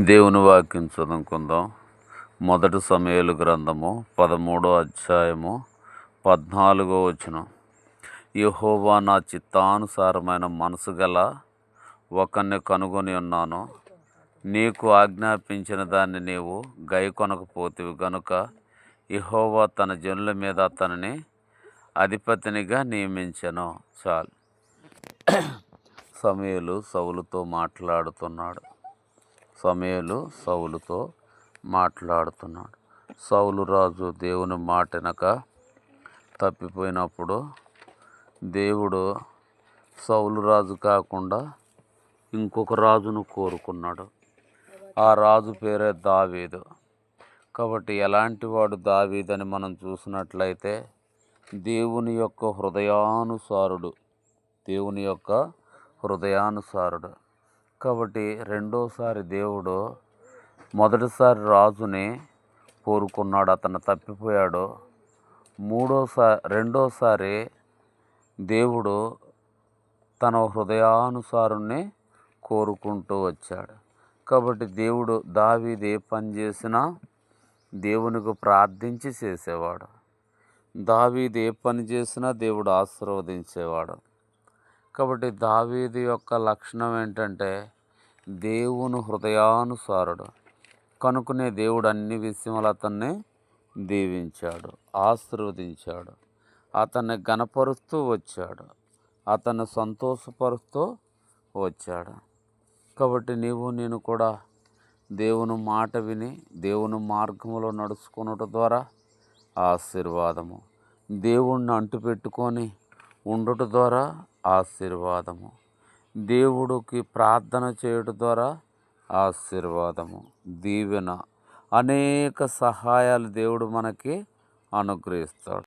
దేవుని వాక్యం చదువుకుందాం. మొదటి సమూయేలు గ్రంథము 13వ అధ్యాయము 14వ వచనం. యెహోవా నా చిత్తానుసారమైన మనసు గల ఒకరిని కనుగొని ఉన్నాను. నీకు ఆజ్ఞాపించిన దాన్ని నీవు గైకొనకపోతివి గనుక యెహోవా తన జనుల మీద అతనిని అధిపతినిగా నియమించెను. చాలు. సమూయేలు సౌలుతో మాట్లాడుతున్నాడు. సౌలు రాజు దేవుని మాటనక తప్పిపోయినప్పుడు దేవుడు సౌలు రాజు కాకుండా ఇంకొక రాజును కోరుకున్నాడు. ఆ రాజు పేరే దావీదు. కాబట్టి ఎలాంటి వాడు దావీదని మనం చూసినట్లయితే దేవుని యొక్క హృదయానుసారుడు. కాబట్టి రెండోసారి దేవుడు మొదటిసారి రాజుని కోరుకున్నాడు, అతను తప్పిపోయాడు. రెండోసారి దేవుడు తన హృదయానుసారుణ్ణి కోరుకుంటూ వచ్చాడు. కాబట్టి దేవుడు దావీదు ఏ పని చేసినా దేవునికి ప్రార్థించి చేసేవాడు. దావీదు ఏ పని చేసినా దేవుడు ఆశీర్వదించేవాడు. కాబట్టి దావీదు యొక్క లక్షణం ఏంటంటే దేవుని హృదయానుసారుడు కనుకనే దేవుడు అన్ని విషయములు అతన్ని దీవించాడు, ఆశీర్వదించాడు, అతన్ని ఘనపరుస్తూ వచ్చాడు, అతన్ని సంతోషపరుస్తూ వచ్చాడు. కాబట్టి నేను కూడా దేవుని మాట విని దేవుని మార్గంలో నడుచుకున్నట ద్వారా ఆశీర్వాదము, దేవుణ్ణి అంటుపెట్టుకొని ఉండుట ద్వారా ఆశీర్వాదము, దేవుడికి ప్రార్థన చేయడం ద్వారా ఆశీర్వాదము, దీవెన, అనేక సహాయాలు దేవుడు మనకి అనుగ్రహిస్తాడు.